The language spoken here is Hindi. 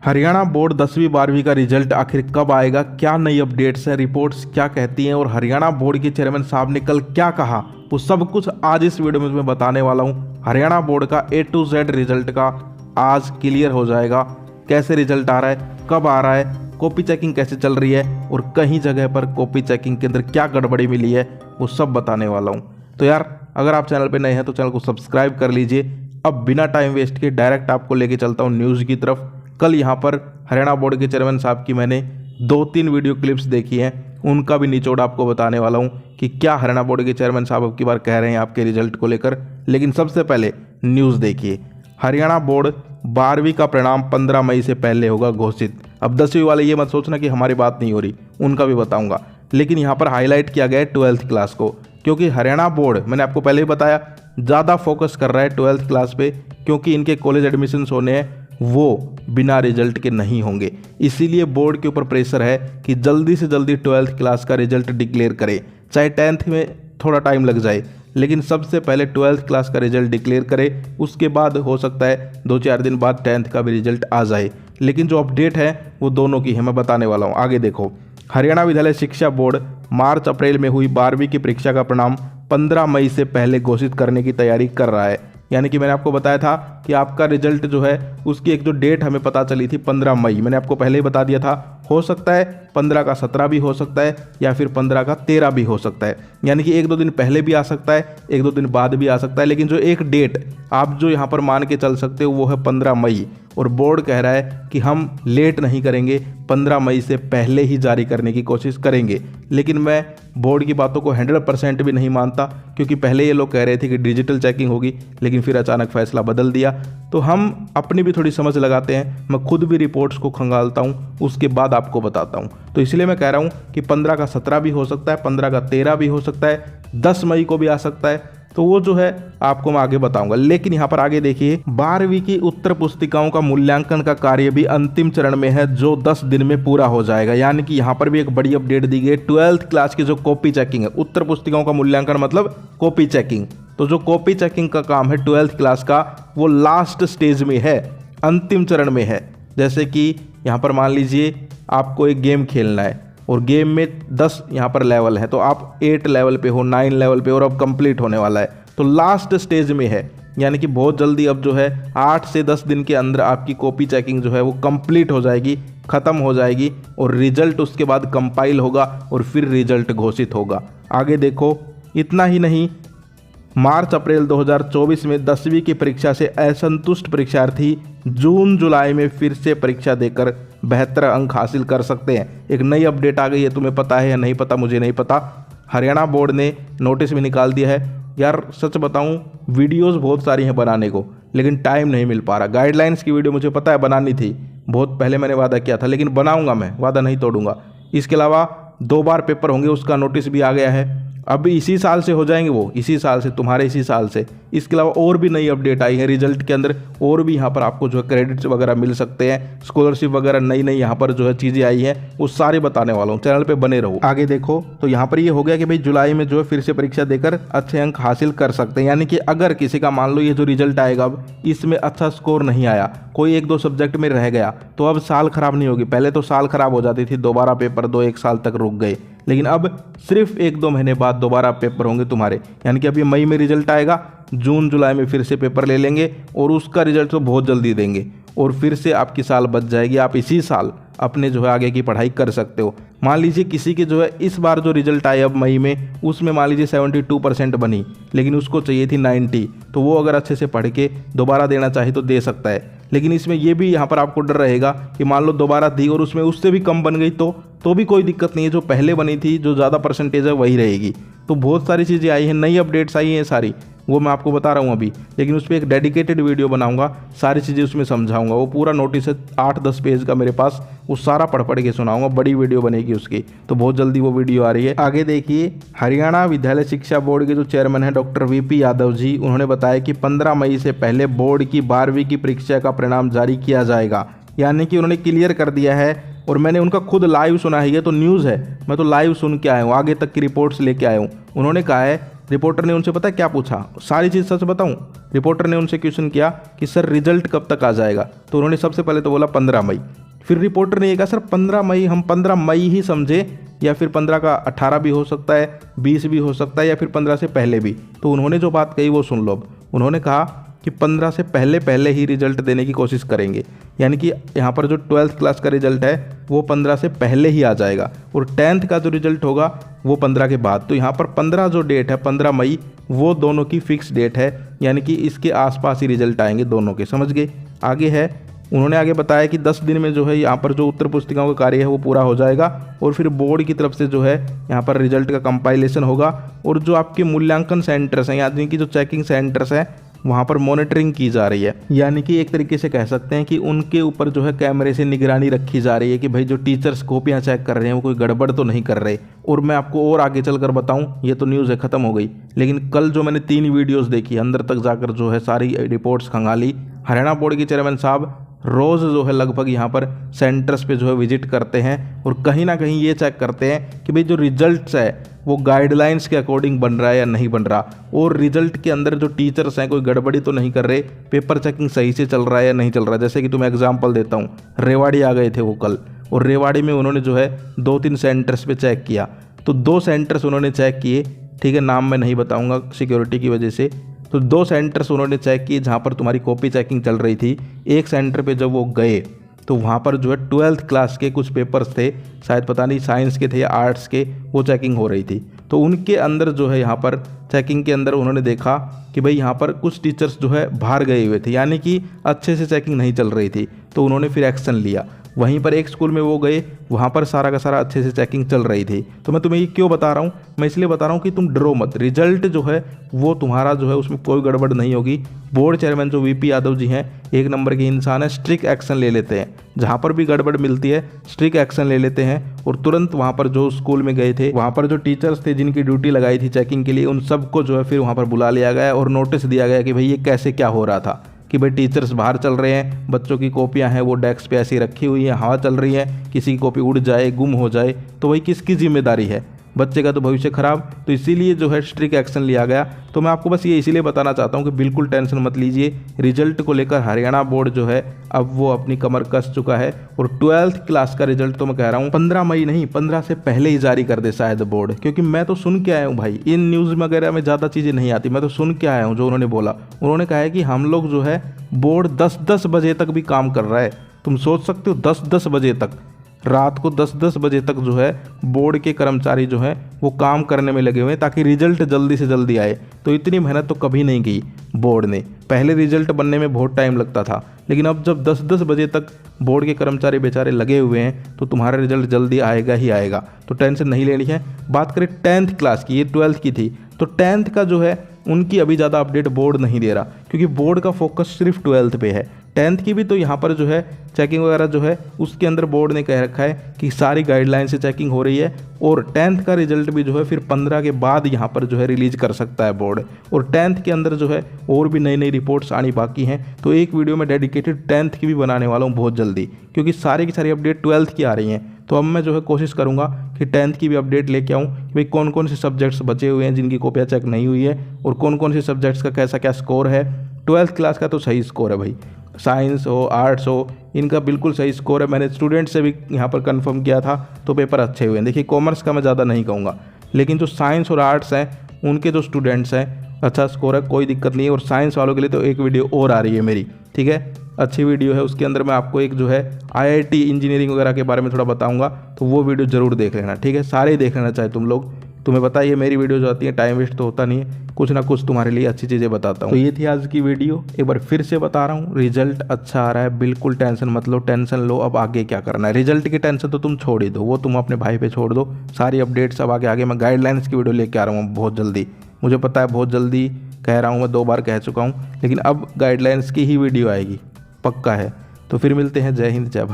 हरियाणा बोर्ड 10वीं 12वीं का रिजल्ट आखिर कब आएगा, क्या नई अपडेट्स है, रिपोर्ट्स क्या कहती हैं और हरियाणा बोर्ड के चेयरमैन साहब ने कल क्या कहा, वो सब कुछ आज इस वीडियो में मैं बताने वाला हूँ। हरियाणा बोर्ड का A to Z रिजल्ट का आज क्लियर हो जाएगा। कैसे रिजल्ट आ रहा है, कब आ रहा है, कॉपी चेकिंग कैसे चल रही है और कहीं जगह पर कॉपी चेकिंग के अंदर क्या गड़बड़ी मिली है, वो सब बताने वाला हूँ। तो यार अगर आप चैनल पर नए हैं तो चैनल को सब्सक्राइब कर लीजिए। अब बिना टाइम वेस्ट के डायरेक्ट आपको लेके चलता हूँ न्यूज़ की तरफ। कल यहाँ पर हरियाणा बोर्ड के चेयरमैन साहब की मैंने 2-3 वीडियो क्लिप्स देखी हैं, उनका भी निचोड़ आपको बताने वाला हूँ कि क्या हरियाणा बोर्ड के चेयरमैन साहब अब की बार कह रहे हैं आपके रिजल्ट को लेकर। लेकिन सबसे पहले न्यूज़ देखिए। हरियाणा बोर्ड 12वीं का परिणाम 15 मई से पहले होगा घोषित। अब 10वीं वाले ये मत सोचना कि हमारी बात नहीं हो रही, उनका भी बताऊंगा। लेकिन यहाँ पर हाईलाइट किया गया है 12th क्लास को, क्योंकि हरियाणा बोर्ड मैंने आपको पहले ही बताया ज़्यादा फोकस कर रहा है 12th क्लास पे, क्योंकि इनके कॉलेज एडमिशन्स होने हैं वो बिना रिजल्ट के नहीं होंगे। इसीलिए बोर्ड के ऊपर प्रेशर है कि जल्दी से जल्दी 12th क्लास का रिजल्ट डिक्लेयर करे, चाहे 10th में थोड़ा टाइम लग जाए, लेकिन सबसे पहले 12th क्लास का रिजल्ट डिक्लेयर करे। उसके बाद हो सकता है 2-4 दिन बाद 10th का भी रिजल्ट आ जाए। लेकिन जो अपडेट है वो दोनों की है, मैं बताने वाला हूँ। आगे देखो। हरियाणा विद्यालय शिक्षा बोर्ड मार्च अप्रैल में हुई 12वीं की परीक्षा का परिणाम 15 मई से पहले घोषित करने की तैयारी कर रहा है। यानी कि मैंने आपको बताया था कि आपका रिजल्ट जो है उसकी एक जो डेट हमें पता चली थी 15 मई, मैंने आपको पहले ही बता दिया था। हो सकता है 15 का 17 भी हो सकता है या फिर 15 का 13 भी हो सकता है। यानी कि 1-2 दिन पहले भी आ सकता है, 1-2 दिन बाद भी आ सकता है। लेकिन जो एक डेट आप जो यहाँ पर मान के चल सकते हो वो है 15 मई। और बोर्ड कह रहा है कि हम लेट नहीं करेंगे, 15 मई से पहले ही जारी करने की कोशिश करेंगे। लेकिन मैं बोर्ड की बातों को 100% भी नहीं मानता, क्योंकि पहले ये लोग कह रहे थे कि डिजिटल चेकिंग होगी, लेकिन फिर अचानक फैसला बदल दिया। तो हम अपनी भी थोड़ी समझ लगाते हैं, मैं खुद भी रिपोर्ट्स को खंगालता हूँ, उसके बाद आपको बताता हूँ। तो इसलिए मैं कह रहा हूँ कि 15 का 17 भी हो सकता है, 15 का 13 भी हो सकता है, 10 मई को भी आ सकता है। तो वो जो है आपको मैं आगे बताऊंगा। लेकिन यहाँ पर आगे देखिए, 12वीं की उत्तर पुस्तिकाओं का मूल्यांकन का कार्य भी अंतिम चरण में है, जो 10 दिन में पूरा हो जाएगा। यानी कि यहाँ पर भी एक बड़ी अपडेट दी गई। 12th क्लास की जो कॉपी चेकिंग है, उत्तर पुस्तिकाओं का मूल्यांकन मतलब कॉपी चेकिंग, तो जो कॉपी चेकिंग का काम है 12th क्लास का, वो लास्ट स्टेज में है, अंतिम चरण में है। जैसे कि यहाँ पर मान लीजिए आपको एक गेम खेलना है और गेम में 10 यहाँ पर लेवल है, तो आप 8 लेवल पे हो, 9 लेवल पे और अब कंप्लीट होने वाला है, तो लास्ट स्टेज में है। यानी कि बहुत जल्दी अब जो है 8 से 10 दिन के अंदर आपकी कॉपी चेकिंग जो है वो कंप्लीट हो जाएगी, ख़त्म हो जाएगी और रिजल्ट उसके बाद कंपाइल होगा और फिर रिजल्ट घोषित होगा। आगे देखो, इतना ही नहीं, मार्च अप्रैल 2024 में 10वीं की परीक्षा से असंतुष्ट परीक्षार्थी जून जुलाई में फिर से परीक्षा देकर बेहतर अंक हासिल कर सकते हैं। एक नई अपडेट आ गई है, तुम्हें पता है या नहीं पता मुझे नहीं पता। हरियाणा बोर्ड ने नोटिस भी निकाल दिया है। यार सच बताऊं, वीडियोस बहुत सारी हैं बनाने को, लेकिन टाइम नहीं मिल पा रहा। गाइडलाइंस की वीडियो मुझे पता है बनानी थी, बहुत पहले मैंने वादा किया था, लेकिन बनाऊंगा, मैं वादा नहीं तोड़ूंगा। इसके अलावा 2 बार पेपर होंगे, उसका नोटिस भी आ गया है। अब इसी साल से हो जाएंगे वो, इसी साल से, तुम्हारे इसी साल से। इसके अलावा और भी नई अपडेट आई है रिजल्ट के अंदर, और भी यहाँ पर आपको जो है क्रेडिट्स वगैरह मिल सकते हैं, स्कॉलरशिप वगैरह नई नई यहाँ पर जो है चीज़ें आई हैं, वो सारे बताने वाला हूँ। चैनल पे बने रहो। आगे देखो, तो यहाँ पर ये हो गया कि भाई जुलाई में जो है फिर से परीक्षा देकर अच्छे अंक हासिल कर सकते हैं। यानी कि अगर किसी का मान लो ये जो रिजल्ट आएगा अब इसमें अच्छा स्कोर नहीं आया, कोई 1-2 सब्जेक्ट में रह गया, तो अब साल खराब नहीं होगी। पहले तो साल खराब हो जाती थी, दोबारा पेपर 2-1 साल तक रुक गए, लेकिन अब सिर्फ 1-2 महीने बाद दोबारा पेपर होंगे तुम्हारे। यानी कि अभी मई में रिजल्ट आएगा, जून जुलाई में फिर से पेपर ले लेंगे और उसका रिजल्ट तो बहुत जल्दी देंगे और फिर से आपकी साल बच जाएगी। आप इसी साल अपने जो है आगे की पढ़ाई कर सकते हो। मान लीजिए किसी के जो है इस बार जो रिजल्ट आए अब मई में, उसमें मान लीजिए 72% बनी, लेकिन उसको चाहिए थी 90, तो वो अगर अच्छे से पढ़ के दोबारा देना चाहे तो दे सकता है। लेकिन इसमें ये भी यहाँ पर आपको डर रहेगा कि मान लो दोबारा दी और उसमें उससे भी कम बन गई तो भी कोई दिक्कत नहीं है, जो पहले बनी थी, जो ज़्यादा परसेंटेज है वही रहेगी। तो बहुत सारी चीज़ें आई हैं, नई अपडेट्स आई हैं सारी, वो मैं आपको बता रहा हूँ अभी। लेकिन उस पर एक डेडिकेटेड वीडियो बनाऊंगा, सारी चीज़ें उसमें समझाऊंगा। वो पूरा नोटिस है 8-10 पेज का मेरे पास, वो सारा पढ़ के सुनाऊंगा, बड़ी वीडियो बनेगी उसकी। तो बहुत जल्दी वो वीडियो आ रही है। आगे देखिए, हरियाणा विद्यालय शिक्षा बोर्ड के जो चेयरमैन हैं डॉक्टर VP यादव जी, उन्होंने बताया कि 15 मई से पहले बोर्ड की 12वीं की परीक्षा का परिणाम जारी किया जाएगा। यानी कि उन्होंने क्लियर कर दिया है, और मैंने उनका खुद लाइव सुना है, ये तो न्यूज़ है, मैं तो लाइव सुन के आया हूँ, आगे तक की रिपोर्ट्स लेके आया हूँ। उन्होंने कहा है रिपोर्टर ने उनसे पता है क्या पूछा, सारी चीज़ सच बताऊं, रिपोर्टर ने उनसे क्वेश्चन किया कि सर रिजल्ट कब तक आ जाएगा, तो उन्होंने सबसे पहले तो बोला 15 मई। फिर रिपोर्टर ने ये कहा सर 15 मई, हम 15 मई ही समझे या फिर 15 का 18 भी हो सकता है, 20 भी हो सकता है या फिर 15 से पहले भी। तो उन्होंने जो बात कही वो सुन लो। अब उन्होंने कहा कि 15 से पहले ही रिजल्ट देने की कोशिश करेंगे, यानी कि यहाँ पर जो 12th क्लास का रिजल्ट है वो 15 से पहले ही आ जाएगा और 10th का जो रिजल्ट होगा वो 15 के बाद। तो यहाँ पर 15 जो डेट है 15 मई वो दोनों की फिक्स डेट है, यानी कि इसके आसपास ही रिजल्ट आएंगे दोनों के, समझ गए। आगे है, उन्होंने आगे बताया कि 10 दिन में जो है यहाँ पर जो उत्तर पुस्तिकाओं का कार्य है वो पूरा हो जाएगा और फिर बोर्ड की तरफ से जो है यहाँ पर रिजल्ट का कंपाइलेशन होगा और जो आपके मूल्यांकन सेंटर्स हैं यानी कि जो चेकिंग सेंटर्स हैं वहाँ पर मॉनिटरिंग की जा रही है, यानी कि एक तरीके से कह सकते हैं कि उनके ऊपर जो है कैमरे से निगरानी रखी जा रही है कि भाई जो टीचर्स कॉपियाँ चेक कर रहे हैं वो कोई गड़बड़ तो नहीं कर रहे। और मैं आपको और आगे चलकर बताऊं, ये तो न्यूज़ है ख़त्म हो गई, लेकिन कल जो मैंने 3 वीडियोस देखी, अंदर तक जाकर जो है सारी रिपोर्ट्स खंगाली। हरियाणा बोर्ड के चेयरमैन साहब रोज़ जो है लगभग यहाँ पर सेंटर्स पे जो है विजिट करते हैं और कहीं ना कहीं ये चेक करते हैं कि भाई जो रिजल्ट्स है वो गाइडलाइंस के अकॉर्डिंग बन रहा है या नहीं बन रहा, और रिजल्ट के अंदर जो टीचर्स हैं कोई गड़बड़ी तो नहीं कर रहे, पेपर चेकिंग सही से चल रहा है या नहीं चल रहा है। जैसे कि तुम्हें एग्जांपल देता हूँ, रेवाड़ी आ गए थे वो कल और रेवाड़ी में उन्होंने जो है 2-3 सेंटर्स पे चेक किया, तो 2 सेंटर्स उन्होंने चेक किए, ठीक है, नाम मैं नहीं बताऊँगा सिक्योरिटी की वजह से। तो 2 सेंटर्स उन्होंने चेक किए जहाँ पर तुम्हारी कॉपी चेकिंग चल रही थी। एक सेंटर पे जब वो गए तो वहाँ पर जो है 12th क्लास के कुछ पेपर्स थे, शायद पता नहीं साइंस के थे या आर्ट्स के, वो चेकिंग हो रही थी। तो उनके अंदर जो है यहाँ पर चेकिंग के अंदर उन्होंने देखा कि भाई यहाँ पर कुछ टीचर्स जो है बाहर गए हुए थे, यानी कि अच्छे से चेकिंग नहीं चल रही थी, तो उन्होंने फिर एक्शन लिया। वहीं पर एक स्कूल में वो गए, वहाँ पर सारा का सारा अच्छे से चेकिंग चल रही थी। तो मैं तुम्हें ये क्यों बता रहा हूँ, मैं इसलिए बता रहा हूँ कि तुम डरो मत, रिजल्ट जो है वो तुम्हारा जो है उसमें कोई गड़बड़ नहीं होगी। बोर्ड चेयरमैन जो वीपी यादव जी हैं एक नंबर के इंसान है, स्ट्रिक्ट एक्शन ले लेते हैं, जहाँ पर भी गड़बड़ मिलती है स्ट्रिक्ट एक्शन ले लेते हैं। और तुरंत वहाँ पर जो स्कूल में गए थे, वहाँ पर जो टीचर्स थे जिनकी ड्यूटी लगाई थी चेकिंग के लिए, उन सबको जो है फिर वहाँ पर बुला लिया गया और नोटिस दिया गया कि भाई ये कैसे क्या हो रहा था, कि भाई टीचर्स बाहर चल रहे हैं, बच्चों की कॉपियां हैं वो डेस्क पे ऐसी रखी हुई हैं, हवा चल रही है, किसी की कॉपी उड़ जाए गुम हो जाए तो भाई किसकी जिम्मेदारी है, बच्चे का तो भविष्य खराब। तो इसीलिए जो है स्ट्रिक्ट एक्शन लिया गया। तो मैं आपको बस ये इसीलिए बताना चाहता हूँ कि बिल्कुल टेंशन मत लीजिए, रिजल्ट को लेकर हरियाणा बोर्ड जो है अब वो अपनी कमर कस चुका है और 12th क्लास का रिजल्ट तो मैं कह रहा हूँ 15 मई नहीं 15 से पहले ही जारी कर दे शायद बोर्ड, क्योंकि मैं तो सुन के आया हूँ भाई, इन न्यूज़ वगैरह में ज़्यादा चीज़ें नहीं आती, मैं तो सुन के आया हूँ जो उन्होंने बोला। उन्होंने कहा है कि हम लोग जो है बोर्ड 10-10 बजे तक भी काम कर रहा है। तुम सोच सकते हो 10-10 बजे तक, रात को 10-10 बजे तक जो है बोर्ड के कर्मचारी जो है वो काम करने में लगे हुए हैं ताकि रिजल्ट जल्दी से जल्दी आए। तो इतनी मेहनत तो कभी नहीं की बोर्ड ने, पहले रिजल्ट बनने में बहुत टाइम लगता था, लेकिन अब जब 10-10 बजे तक बोर्ड के कर्मचारी बेचारे लगे हुए हैं तो तुम्हारा रिजल्ट जल्दी आएगा ही आएगा, तो टेंशन नहीं लेनी है। बात करें 10th क्लास की, ये 12th की थी, तो 10th का जो है उनकी अभी ज़्यादा अपडेट बोर्ड नहीं दे रहा, क्योंकि बोर्ड का फोकस सिर्फ 12th पे है। 10th की भी तो यहाँ पर जो है चेकिंग वगैरह जो है उसके अंदर बोर्ड ने कह रखा है कि सारी गाइडलाइन से चेकिंग हो रही है और 10th का रिजल्ट भी जो है फिर 15 के बाद यहाँ पर जो है रिलीज कर सकता है बोर्ड। और 10th के अंदर जो है और भी नई नई रिपोर्ट्स आनी बाकी हैं, तो एक वीडियो में डेडिकेटेड 10th की भी बनाने वाला हूँ बहुत जल्दी, क्योंकि सारी की सारी अपडेट 12th की आ रही हैं। तो अब मैं जो है कोशिश करूँगा कि 10th की भी अपडेट लेके आऊँ कि भाई कौन कौन से सब्जेक्ट्स बचे हुए हैं जिनकी कॉपियाँ चेक नहीं हुई है और कौन कौन से सब्जेक्ट्स का कैसा क्या स्कोर है। 12th क्लास का तो सही स्कोर है भाई, साइंस हो आर्ट्स हो इनका बिल्कुल सही स्कोर है। मैंने स्टूडेंट से भी यहाँ पर कंफर्म किया था तो पेपर अच्छे हुए हैं। देखिए कॉमर्स का मैं ज़्यादा नहीं कहूँगा, लेकिन जो साइंस और आर्ट्स हैं उनके जो स्टूडेंट्स हैं अच्छा स्कोर है, कोई दिक्कत नहीं है। और साइंस वालों के लिए तो एक वीडियो और आ रही है मेरी, ठीक है, अच्छी वीडियो है, उसके अंदर मैं आपको एक जो है IIT इंजीनियरिंग वगैरह के बारे में थोड़ा बताऊँगा, तो वो वीडियो ज़रूर देख लेना, ठीक है, सारे देख लेना चाहे तुम लोग। तुम्हें पता है ये मेरी वीडियो जो आती है टाइम वेस्ट तो होता नहीं है, कुछ ना कुछ तुम्हारे लिए अच्छी चीज़ें बताता हूँ। तो ये थी आज की वीडियो, एक बार फिर से बता रहा हूँ रिजल्ट अच्छा आ रहा है, बिल्कुल टेंशन मत लो, टेंशन लो अब आगे क्या करना है। रिजल्ट की टेंशन तो तुम छोड़ ही दो, वो तुम अपने भाई पे छोड़ दो, सारी अपडेट्स अब आगे मैं गाइडलाइंस की वीडियो लेके आ रहा हूँ बहुत जल्दी। मुझे पता है बहुत जल्दी कह रहा हूँ, मैं 2 बार कह चुका हूँ, लेकिन अब गाइडलाइंस की ही वीडियो आएगी, पक्का है। तो फिर मिलते हैं, जय हिंद जय भारत।